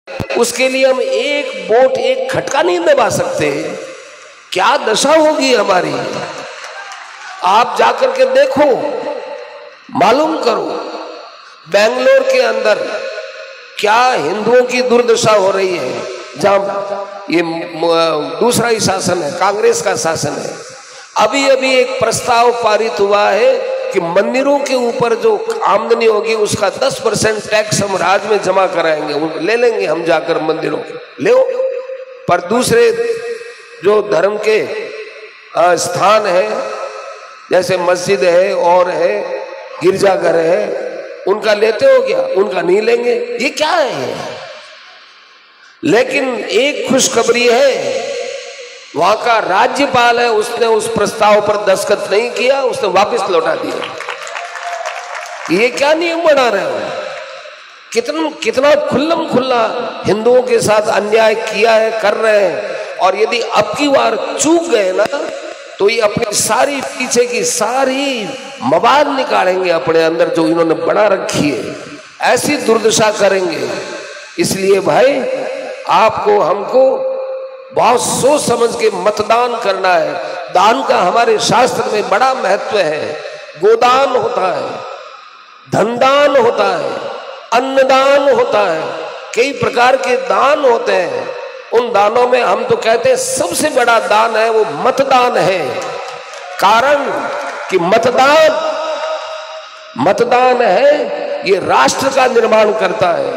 उसके लिए हम एक वोट एक खटका नहीं दबा सकते। क्या दशा होगी हमारी, आप जाकर के देखो, मालूम करो बेंगलोर के अंदर क्या हिंदुओं की दुर्दशा हो रही है, जहां ये दूसरा ही शासन है, कांग्रेस का शासन है। अभी अभी एक प्रस्ताव पारित हुआ है कि मंदिरों के ऊपर जो आमदनी होगी उसका 10% टैक्स हम राज्य में जमा कराएंगे, ले लेंगे हम जाकर मंदिरों के ले। पर दूसरे जो धर्म के स्थान है, जैसे मस्जिद है और है गिरजाघर है, उनका लेते हो क्या? उनका नहीं लेंगे। ये क्या है? लेकिन एक खुशखबरी है, वहां का राज्यपाल है, उसने उस प्रस्ताव पर दस्तखत नहीं किया, उसने वापस लौटा दिया। ये क्या नियम बना रहे हो? कितना खुल्लम खुल्ला हिंदुओं के साथ अन्याय किया है, कर रहे हैं। और यदि अब की बार चूक गए ना, तो ये अपनी सारी पीछे की सारी मवाद निकालेंगे अपने अंदर जो इन्होंने बना रखी है, ऐसी दुर्दशा करेंगे। इसलिए भाई आपको हमको बहुत सोच समझ के मतदान करना है। दान का हमारे शास्त्र में बड़ा महत्व है। गोदान होता है, धनदान होता है, अन्नदान होता है, कई प्रकार के दान होते हैं। उन दानों में हम तो कहते हैं सबसे बड़ा दान है वो मतदान है। कारण कि मतदान है, ये राष्ट्र का निर्माण करता है,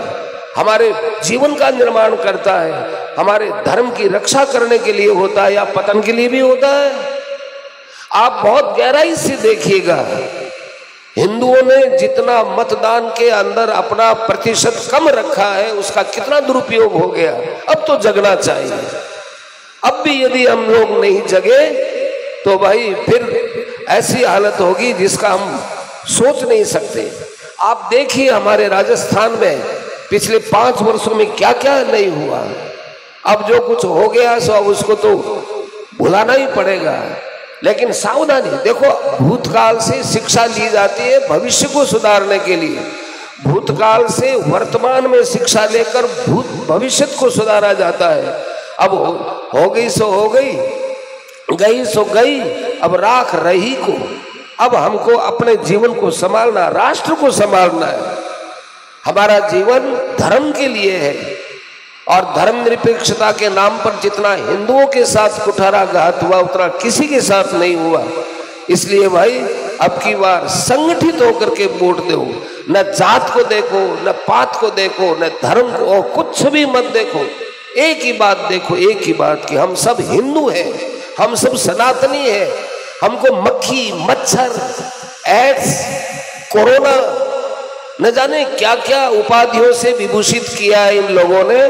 हमारे जीवन का निर्माण करता है, हमारे धर्म की रक्षा करने के लिए होता है या पतन के लिए भी होता है। आप बहुत गहराई से देखिएगा, हिंदुओं ने जितना मतदान के अंदर अपना प्रतिशत कम रखा है, उसका कितना दुरुपयोग हो गया। अब तो जगना चाहिए। अब भी यदि हम लोग नहीं जगे तो भाई फिर ऐसी हालत होगी जिसका हम सोच नहीं सकते। आप देखिए हमारे राजस्थान में पिछले 5 वर्षों में क्या क्या नहीं हुआ। अब जो कुछ हो गया सो अब उसको तो भुलाना ही पड़ेगा। लेकिन सावधानी देखो, भूतकाल से शिक्षा ली जाती है भविष्य को सुधारने के लिए। भूतकाल से वर्तमान में शिक्षा लेकर भविष्य को सुधारा जाता है। अब हो गई सो हो गई, गई सो गई, अब राख रही को। अब हमको अपने जीवन को संभालना, राष्ट्र को संभालना है। हमारा जीवन धर्म के लिए है और धर्मनिरपेक्षता के नाम पर जितना हिंदुओं के साथ कुठाराघात हुआ उतना किसी के साथ नहीं हुआ। इसलिए भाई अब की बार संगठित होकर के वोट दो। न जात को देखो, न पात को देखो, न धर्म को, और कुछ भी मत देखो। एक ही बात देखो, एक ही बात कि हम सब हिंदू हैं, हम सब सनातनी हैं। हमको मक्खी, मच्छर, एड्स, कोरोना, न जाने क्या क्या उपाधियों से विभूषित किया है इन लोगों ने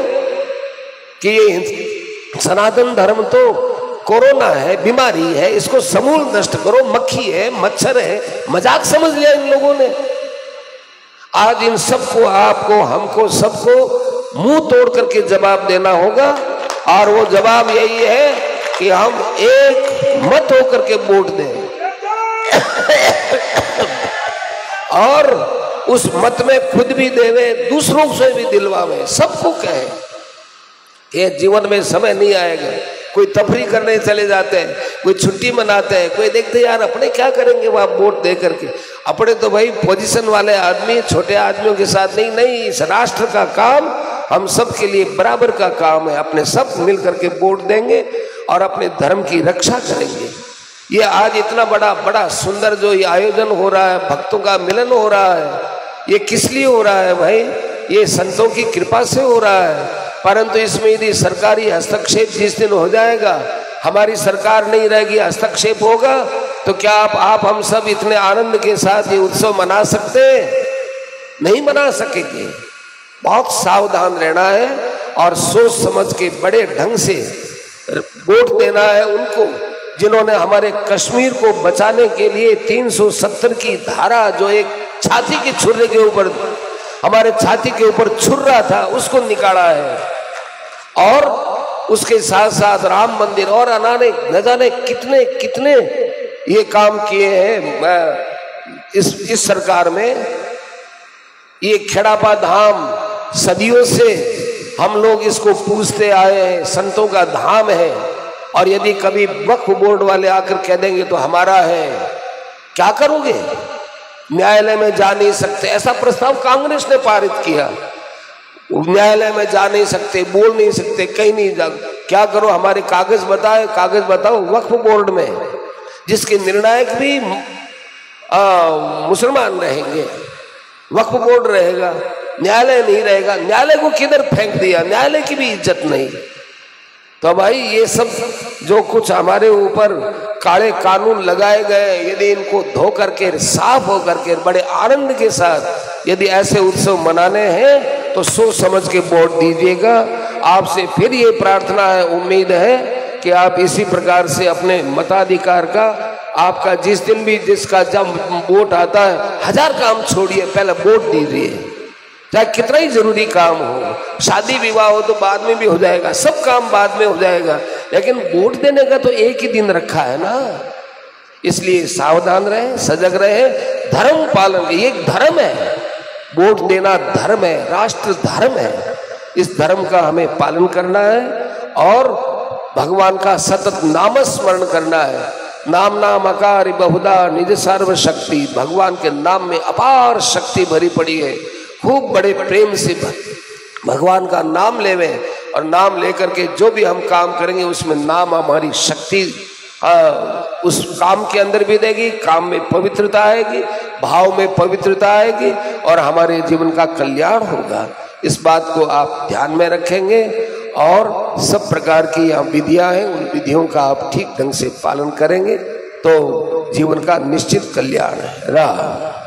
कि ये सनातन धर्म तो कोरोना है, बीमारी है, इसको समूल नष्ट करो। मक्खी है, मच्छर है, मजाक समझ लिया इन लोगों ने। आज इन सबको, आपको, हमको, सबको मुंह तोड़ करके जवाब देना होगा। और वो जवाब यही है कि हम एक मत होकर के वोट दें और उस मत में खुद भी देवे, दूसरों से भी दिलवावे, सबको कहे। ये जीवन में समय नहीं आएगा। कोई तफरी करने चले जाते हैं, कोई छुट्टी मनाते हैं, कोई देखते यार अपने क्या करेंगे वहां वोट दे करके। अपने तो भाई पोजीशन वाले आदमी छोटे आदमियों के साथ नहीं, इस राष्ट्र का काम हम सब के लिए बराबर का काम है। अपने सब मिल करके वोट देंगे और अपने धर्म की रक्षा करेंगे। ये आज इतना बड़ा सुंदर जो ये आयोजन हो रहा है, भक्तों का मिलन हो रहा है, ये किस लिए हो रहा है भाई? ये संतों की कृपा से हो रहा है। परंतु इसमें यदि सरकारी हस्तक्षेप जिस दिन हो जाएगा, हमारी सरकार नहीं रहेगी, हस्तक्षेप होगा, तो क्या आप हम सब इतने आनंद के साथ ये उत्सव मना सकते हैं? नहीं मना सकेंगे। बहुत सावधान रहना है और सोच समझ के बड़े ढंग से वोट देना है उनको जिन्होंने हमारे कश्मीर को बचाने के लिए 370 की धारा, जो एक छाती के छुरे के ऊपर, हमारे छाती के ऊपर छुर रहा था, उसको निकाला है। और उसके साथ साथ राम मंदिर और न जाने कितने कितने ये काम किए हैं इस सरकार में। ये खेड़ापा धाम सदियों से हम लोग इसको पूछते आए हैं, संतों का धाम है, और यदि कभी वक्फ बोर्ड वाले आकर कह देंगे तो हमारा है, क्या करोगे? न्यायालय में जा नहीं सकते, ऐसा प्रस्ताव कांग्रेस ने पारित किया। न्यायालय में जा नहीं सकते, बोल नहीं सकते, कहीं नहीं जा, क्या करो? हमारे कागज बताए, कागज बताओ वक्फ बोर्ड में, जिसके निर्णायक भी मुसलमान रहेंगे, वक्फ बोर्ड रहेगा, न्यायालय नहीं रहेगा। न्यायालय को किधर फेंक दिया, न्यायालय की भी इज्जत नहीं। तो भाई ये सब जो कुछ हमारे ऊपर काले कानून लगाए गए, यदि इनको धो करके साफ हो करके बड़े आनंद के साथ यदि ऐसे उत्सव मनाने हैं तो सोच समझ के वोट दीजिएगा। आपसे फिर ये प्रार्थना है, उम्मीद है कि आप इसी प्रकार से अपने मताधिकार का, आपका जिस दिन भी जिसका जब वोट आता है, 1000 काम छोड़िए, पहले वोट दीजिए। चाहे कितना ही जरूरी काम हो, शादी विवाह हो तो बाद में भी हो जाएगा, सब काम बाद में हो जाएगा, लेकिन वोट देने का तो एक ही दिन रखा है ना। इसलिए सावधान रहे, सजग रहे, धर्म पालन, ये एक धर्म है, वोट देना धर्म है, राष्ट्र धर्म है। इस धर्म का हमें पालन करना है और भगवान का सतत नामस्मरण करना है। नाम नाम अकार बहुधा निज सर्व शक्ति, भगवान के नाम में अपार शक्ति भरी पड़ी है। खूब बड़े प्रेम से भगवान का नाम लेवे, और नाम लेकर के जो भी हम काम करेंगे उसमें नाम हमारी शक्ति उस काम के अंदर भी देगी, काम में पवित्रता आएगी, भाव में पवित्रता आएगी और हमारे जीवन का कल्याण होगा। इस बात को आप ध्यान में रखेंगे और सब प्रकार की यहाँ विधियां हैं, उन विधियों का आप ठीक ढंग से पालन करेंगे तो जीवन का निश्चित कल्याण है। राम।